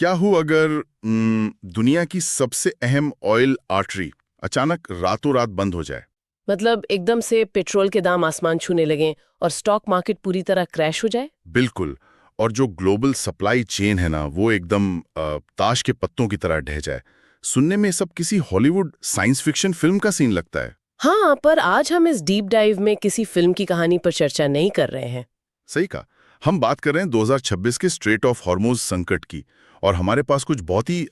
क्या हो अगर दुनिया की सबसे अहम ऑयल आर्टरी अचानक रातों रात बंद हो जाए। मतलब एकदम से पेट्रोल के दाम आसमान छूने लगें और स्टॉक मार्केट पूरी तरह क्रैश हो जाए। बिल्कुल। और जो ग्लोबल सप्लाई चेन है ना वो एकदम ताश के पत्तों की तरह ढह जाए। सुनने में सब किसी हॉलीवुड साइंस फिक्शन फिल्म का सीन लगता है। हाँ, पर आज हम इस डीप डाइव में किसी फिल्म की कहानी पर चर्चा नहीं कर रहे हैं। सही कहा। हम बात कर रहे हैं 2026 के स्ट्रेट ऑफ हॉर्मुज संकट की। और हमारे पास कुछ बहुत ही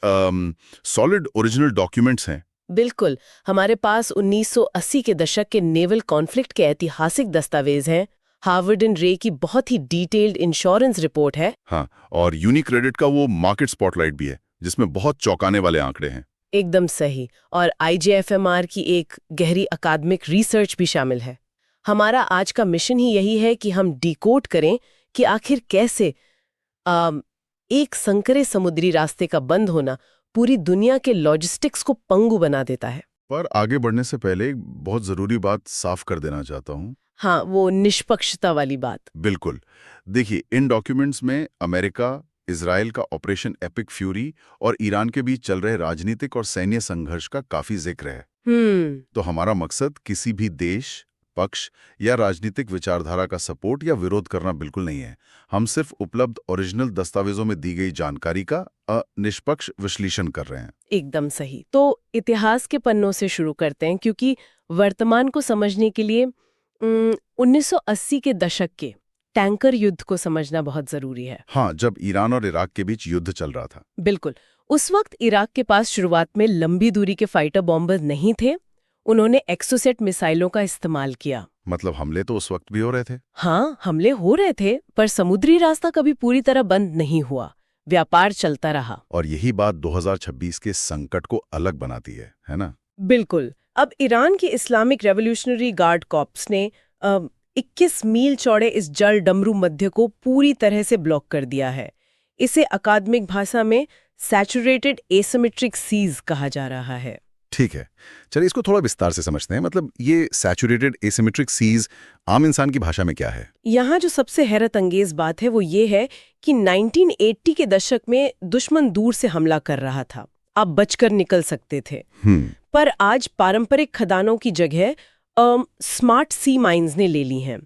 सॉलिड ओरिजिनल डॉक्यूमेंट्स हैं। बिल्कुल। हमारे पास 1980 के दशक के नेवल कॉन्फ्लिक्ट के ऐतिहासिक दस्तावेज हैं। हार्वर्ड एंड रे की बहुत ही डिटेल्ड इंश्योरेंस रिपोर्ट है। हाँ, और यूनिक्रेडिट का वो मार्केट स्पॉटलाइट भी है जिसमें बहुत चौंकाने वाले आंकड़े हैं। एकदम सही। और IJFMR की एक गहरी अकादमिक रिसर्च भी शामिल है। हमारा आज का मिशन ही यही है कि हम डिकोड करें कि आखिर कैसे एक संकरे समुद्री रास्ते का बंद होना पूरी दुनिया के लॉजिस्टिक्स को पंगु बना देता है। पर आगे बढ़ने से पहले एक बहुत जरूरी बात साफ कर देना चाहता हूँ। हाँ, वो निष्पक्षता वाली बात। बिल्कुल। देखिए, इन डॉक्यूमेंट्स में अमेरिका, इजराइल का ऑपरेशन एपिक फ्यूरी और ईरान के बीच चल रहे राजनीतिक और सैन्य संघर्ष का काफी जिक्र है। तो हमारा मकसद किसी भी देश, पक्ष या राजनीतिक विचारधारा का सपोर्ट या विरोध करना बिल्कुल नहीं है। हम सिर्फ उपलब्ध ओरिजिनल दस्तावेजों में दी गई जानकारी का निष्पक्ष विश्लेषण कर रहे हैं। एकदम सही। तो इतिहास के पन्नों से शुरू करते हैं, क्योंकि वर्तमान को समझने के लिए 1980 के दशक के टैंकर युद्ध को समझना बहुत जरूरी है। हाँ, जब ईरान और इराक के बीच युद्ध चल रहा था। बिल्कुल। उस वक्त इराक के पास शुरुआत में लंबी दूरी के फाइटर बॉम्बर नहीं थे। उन्होंने एक्सोसेट मिसाइलों का इस्तेमाल किया। मतलब हमले तो उस वक्त भी हो रहे थे। हाँ, हमले हो रहे थे, पर समुद्री रास्ता कभी पूरी तरह बंद नहीं हुआ। व्यापार चलता रहा। और यही बात 2026 के संकट को अलग बनाती है ना? बिल्कुल। अब ईरान की इस्लामिक रेवोल्यूशनरी गार्ड कॉर्प्स ने 21 मील चौड़े इस जल डमरू मध्य को पूरी तरह से ब्लॉक कर दिया है। इसे अकादमिक भाषा में सैचुरेटेड एसिमेट्रिक सीज कहा जा रहा है। ठीक है, चलिए इसको थोड़ा विस्तार से समझते हैं। मतलब ये सैचुरेटेड एसिमेट्रिक सीज आम इंसान की भाषा में क्या है? यहाँ जो सबसे हैरत अंगेज बात है वो ये है कि 1980 के दशक में दुश्मन दूर से हमला कर रहा था, आप बचकर निकल सकते थे। पर आज पारंपरिक खदानों की जगह स्मार्ट सी माइंस ने ले ली हैं।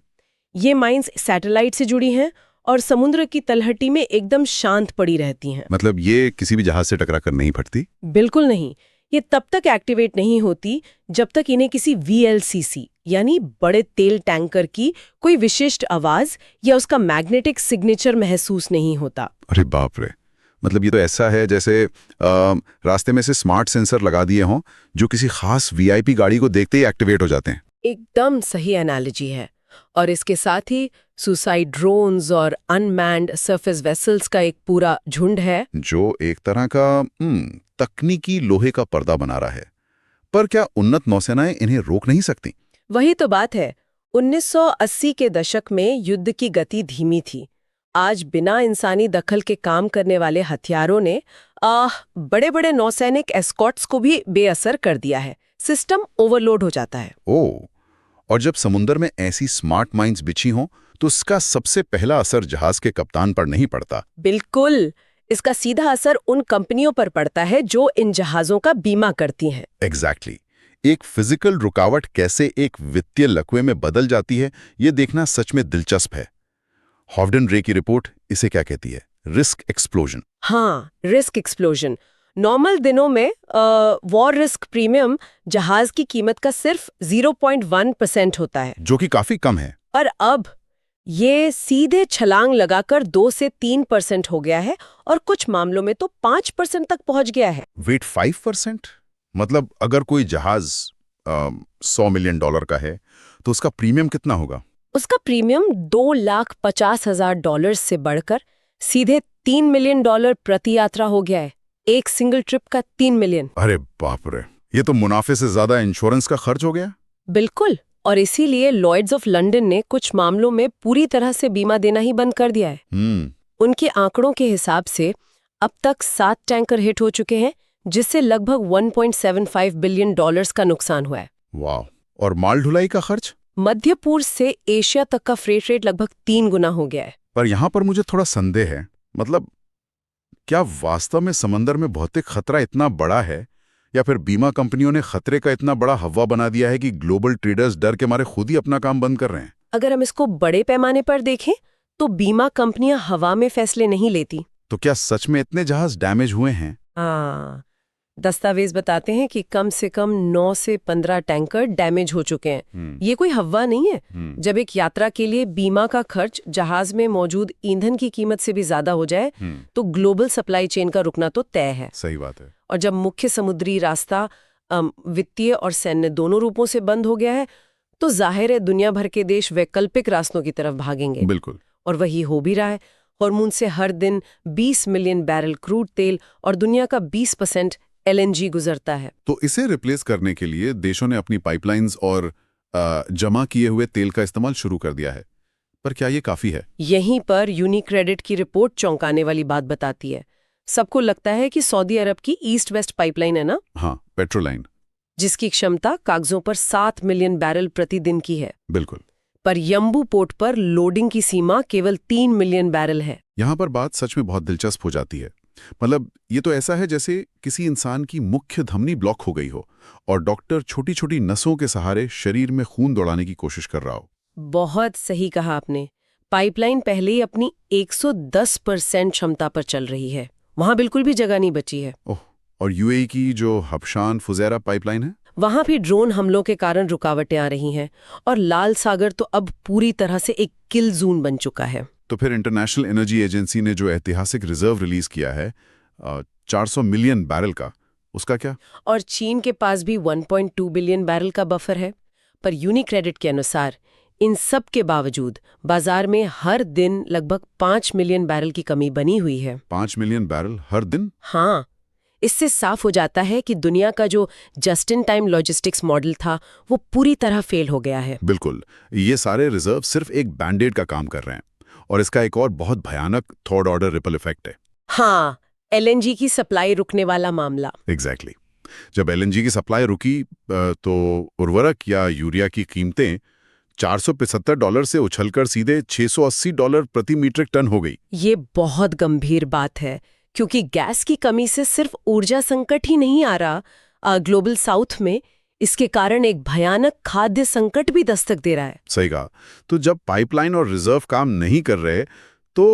ये माइंस सैटेलाइट से जुड़ी हैं और समुद्र की तलहटी में एकदम शांत पड़ी रहती हैं। मतलब ये किसी भी जहाज से टकरा कर नहीं फटती? बिल्कुल नहीं। ये तब तक एक्टिवेट नहीं होती जब तक इन्हें किसी VLCC यानी बड़े तेल टैंकर की कोई विशिष्ट आवाज या उसका मैग्नेटिक सिग्नेचर महसूस नहीं होता। अरे बाप रे! मतलब ये तो ऐसा है जैसे रास्ते में से स्मार्ट सेंसर लगा दिए हों जो किसी खास VIP गाड़ी को देखते ही एक्टिवेट हो जाते हैं। एकदम सही एनालॉजी है। और इसके साथ ही सुसाइड ड्रोन्स और अनमैन्ड सरफेस वेसल्स का एक पूरा झुंड है जो एक तरह का तकनीकी लोहे का पर्दा बना रहा है। पर क्या उन्नत नौसेनाएं इन्हें रोक नहीं सकती? वही तो बात है। 1980 के दशक में युद्ध की गति धीमी थी। आज बिना इंसानी दखल के काम करने वाले हथियारों ने बड़े बड़े नौसैनिक एस्कॉर्ट्स को भी बेअसर कर दिया है। सिस्टम ओवरलोड हो जाता है। ओह! और जब समुद्र में ऐसी स्मार्ट माइंस बिछी हों तो इसका सबसे पहला असर जहाज के कप्तान पर नहीं पड़ता। बिल्कुल। इसका सीधा असर उन कंपनियों पर पड़ता है जो इन जहाजों का बीमा करती हैं। एग्जैक्टली। एक फिजिकल रुकावट कैसे एक वित्तीय लकवे में बदल जाती है, ये देखना सच में दिलचस्प है। हार्वर्ड एंड रे की रिपोर्ट इसे क्या कहती है? Risk explosion. हाँ, रिस्क एक्सप्लोजन। नॉर्मल दिनों में वॉर रिस्क प्रीमियम जहाज की कीमत का सिर्फ 0.1% होता है, जो कि काफी कम है। और अब ये सीधे छलांग लगाकर 2 से 3% हो गया है और कुछ मामलों में तो 5% तक पहुंच गया है। वेट, 5%? मतलब अगर कोई जहाज $100 मिलियन का है तो उसका प्रीमियम कितना होगा? उसका प्रीमियम $2,50,000 से बढ़कर सीधे $3 मिलियन प्रति यात्रा हो गया है। एक सिंगल ट्रिप का 3 मिलियन। अरे बाप रे! ये तो मुनाफे से ज्यादा इंश्योरेंस का खर्च हो गया। बिल्कुल। और इसीलिए लॉयड्स ऑफ लंदन ने कुछ मामलों में पूरी तरह से बीमा देना ही बंद कर दिया है। उनके आंकड़ों के हिसाब से अब तक 7 टैंकर हिट हो चुके हैं, जिससे लगभग $1.75 बिलियन का नुकसान हुआ है। वाह! और माल ढुलाई का खर्च? मध्य पूर्व से एशिया तक का फ्रेट रेट लगभग 3 गुना हो गया है। पर यहाँ पर मुझे थोड़ा संदेह है। मतलब क्या वास्तव में समंदर में भौतिक खतरा इतना बड़ा है, या फिर बीमा कंपनियों ने खतरे का इतना बड़ा हवा बना दिया है कि ग्लोबल ट्रेडर्स डर के मारे खुद ही अपना काम बंद कर रहे हैं? अगर हम इसको बड़े पैमाने पर देखें तो बीमा कंपनियां हवा में फैसले नहीं लेती। तो क्या सच में इतने जहाज डैमेज हुए हैं? हाँ, दस्तावेज बताते हैं कि कम से कम 9 से 15 टैंकर डैमेज हो चुके हैं। ये कोई हवा नहीं है। जब एक यात्रा के लिए बीमा का खर्च जहाज में मौजूद ईंधन की कीमत से भी ज्यादा हो जाए तो ग्लोबल सप्लाई चेन का रुकना तो तय है। सही बात है। और जब मुख्य समुद्री रास्ता वित्तीय और सैन्य दोनों रूपों से बंद हो गया है तो जाहिर है दुनिया भर के देश वैकल्पिक रास्तों की तरफ भागेंगे। बिल्कुल। और वही हो भी रहा है। हार्मूज से हर दिन 20 मिलियन बैरल क्रूड तेल और दुनिया का 20% LNG गुजरता है। तो इसे रिप्लेस करने के लिए देशों ने अपनी पाइपलाइंस और जमा किए हुए तेल का इस्तेमाल शुरू कर दिया है। पर क्या ये काफी है? यहीं पर यूनिक्रेडिट की रिपोर्ट चौंकाने वाली बात बताती है। सबको लगता है कि सऊदी अरब की ईस्ट वेस्ट पाइपलाइन है ना? हाँ, पेट्रोलाइन, जिसकी क्षमता कागजों पर 7 मिलियन बैरल प्रतिदिन की है। बिल्कुल। पर यम्बू पोर्ट पर लोडिंग की सीमा केवल 3 मिलियन बैरल है। यहाँ पर बात सच में बहुत दिलचस्प हो जाती है। मतलब ये तो ऐसा है जैसे किसी इंसान की मुख्य धमनी ब्लॉक हो गई हो और डॉक्टर छोटी छोटी नसों के सहारे शरीर में खून दौड़ाने की कोशिश कर रहा हो। बहुत सही कहा आपने। पाइपलाइन पहले ही अपनी 110% क्षमता पर चल रही है। वहां बिल्कुल भी जगह नहीं बची है। ओह, और यूएई की जो हबशान फुजैरा पाइपलाइन है, वहां भी ड्रोन हमलों के कारण रुकावटें आ रही हैं और लाल सागर तो अब पूरी तरह से एक किल जोन बन चुका है। तो फिर इंटरनेशनल एनर्जी एजेंसी ने जो ऐतिहासिक रिजर्व रिलीज किया है 400 मिलियन बैरल का, उसका क्या? और चीन के पास भी 1.2 बिलियन बैरल का बफर है। पर यूनिक्रेडिट के अनुसार इन सब के बावजूद बाजार में हर दिन लगभग 5 मिलियन बैरल की कमी बनी हुई है। 5 मिलियन बैरल हर दिन? हाँ, इससे साफ हो जाता है कि दुनिया का जो just in time logistics model था वो पूरी तरह फेल हो गया है। बिल्कुल। ये सारे रिजर्व सिर्फ एक बैंडेड का काम कर रहे हैं। और इसका एक और बहुत भयानक थर्ड ऑर्डर रिपल इफेक्ट है। हाँ, LNG की सप्लाई रुकने वाला मामला। एग्जैक्टली। जब LNG की सप्लाई रुकी तो उर्वरक या यूरिया की कीमतें $475 से उछलकर सीधे $680 प्रति मीट्रिक टन हो गई। ये बहुत गंभीर बात है क्योंकि गैस की कमी से सिर्फ ऊर्जा संकट ही नहीं आ रहा, ग्लोबल साउथ में इसके कारण एक भयानक खाद्य संकट भी दस्तक दे रहा है। सही कहा। तो जब पाइपलाइन और रिजर्व काम नहीं कर रहे तो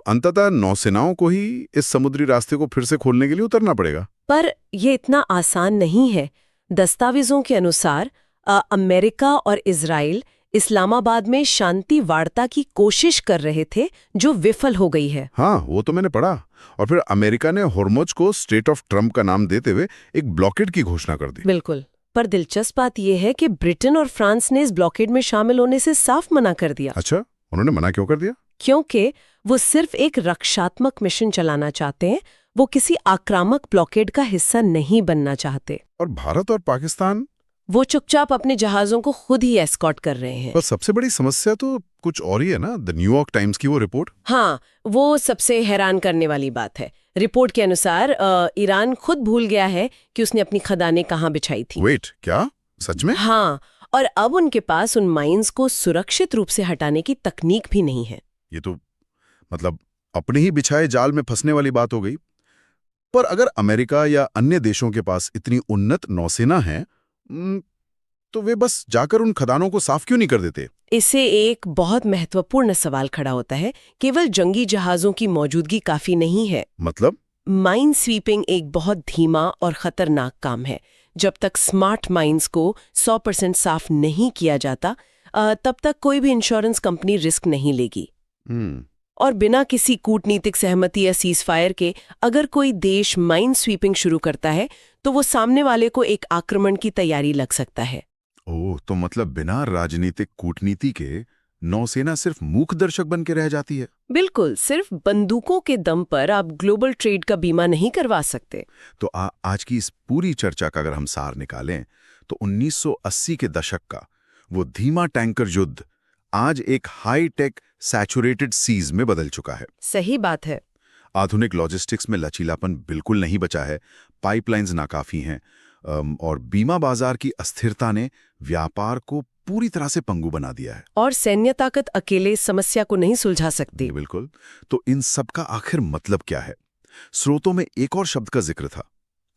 अंततः नौसेनाओं को ही इस समुद्री रास्ते को फिर से खोलने के लिए उतरना पड़ेगा। पर यह इतना आसान नहीं है। दस्तावेजों के अनुसार अमेरिका और इजराइल इस्लामाबाद में शांति वार्ता की कोशिश कर रहे थे जो विफल हो गई है। हाँ, वो तो मैंने पढ़ा। और फिर अमेरिका ने हॉर्मुज को स्टेट ऑफ ट्रम्प का नाम देते हुए एक ब्लॉकेड की घोषणा कर दी। बिल्कुल। पर दिलचस्प बात यह है कि ब्रिटेन और फ्रांस ने इस ब्लॉकेड में शामिल होने से साफ मना कर दिया। अच्छा, उन्होंने मना क्यों कर दिया? क्योंकि वो सिर्फ एक रक्षात्मक मिशन चलाना चाहते हैं, वो किसी आक्रामक ब्लॉकेड का हिस्सा नहीं बनना चाहते। और भारत और पाकिस्तान? वो चुपचाप अपने जहाजों को खुद ही एस्कॉर्ट कर रहे हैं। पर सबसे बड़ी समस्या तो कुछ और ही है ना, द न्यूयॉर्क टाइम्स की वो रिपोर्ट। हाँ, वो सबसे हैरान करने वाली बात है। रिपोर्ट के अनुसार ईरान खुद भूल गया है कि उसने अपनी खदानें कहाँ बिछाई थी। वेट, क्या सच में? हाँ, और अब उनके पास उन माइंस को सुरक्षित रूप से हटाने की तकनीक भी नहीं है। ये तो मतलब अपने ही बिछाए जाल में फंसने वाली बात हो गई। पर अगर अमेरिका या अन्य देशों के पास इतनी उन्नत नौसेना है तो वे बस जाकर उन खदानों को साफ क्यों नहीं कर देते? इससे एक बहुत महत्वपूर्ण सवाल खड़ा होता है। केवल जंगी जहाजों की मौजूदगी काफी नहीं है। मतलब? माइन स्वीपिंग एक बहुत धीमा और खतरनाक काम है। जब तक स्मार्ट माइंस को 100% साफ नहीं किया जाता तब तक कोई भी इंश्योरेंस कंपनी रिस्क नहीं लेगी। और बिना किसी कूटनीतिक सहमति या सीजफायर के अगर कोई देश माइन स्वीपिंग शुरू करता है तो वो सामने वाले को एक आक्रमण की तैयारी लग सकता है। ओह, तो मतलब बिना राजनीतिक कूटनीति के नौसेना सिर्फ मूक दर्शक बन के रह जाती है। बिल्कुल, सिर्फ बंदूकों के दम पर आप ग्लोबल ट्रेड का बीमा नहीं करवा सकते। तो आज की इस पूरी चर्चा का अगर हम सार निकालें तो 1980 के दशक का वो धीमा टैंकर युद्ध आज एक हाई टेक सैचुरेटेड सीज में बदल चुका है। सही बात है। आधुनिक लॉजिस्टिक्स में लचीलापन बिल्कुल नहीं बचा है, पाइपलाइंस नाकाफी हैं और बीमा बाजार की अस्थिरता ने व्यापार को पूरी तरह से पंगु बना दिया है। और सैन्य ताकत अकेले समस्या को नहीं सुलझा सकती। बिल्कुल। तो इन सब का आखिर मतलब क्या है? स्रोतों में एक और शब्द का जिक्र था,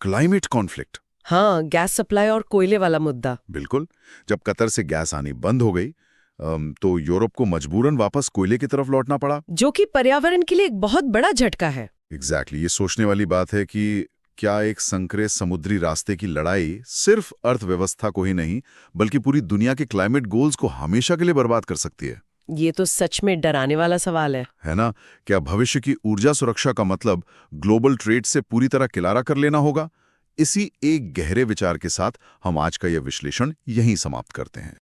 क्लाइमेट कॉन्फ्लिक्ट। हाँ, गैस सप्लाई और कोयले वाला मुद्दा। बिल्कुल। जब कतर से गैस आनी बंद हो गई तो यूरोप को मजबूरन वापस कोयले की तरफ लौटना पड़ा। जो कि पर्यावरण के लिए एक बहुत बड़ा झटका है। एग्जैक्टली ये सोचने वाली बात है कि क्या एक संकरे समुद्री रास्ते की लड़ाई सिर्फ अर्थव्यवस्था को ही नहीं बल्कि पूरी दुनिया के क्लाइमेट गोल्स को हमेशा के लिए बर्बाद कर सकती है? ये तो सच में डराने वाला सवाल है ना? क्या भविष्य की ऊर्जा सुरक्षा का मतलब ग्लोबल ट्रेड से पूरी तरह किनारा कर लेना होगा? इसी एक गहरे विचार के साथ हम आज का यह विश्लेषण यहीं समाप्त करते हैं।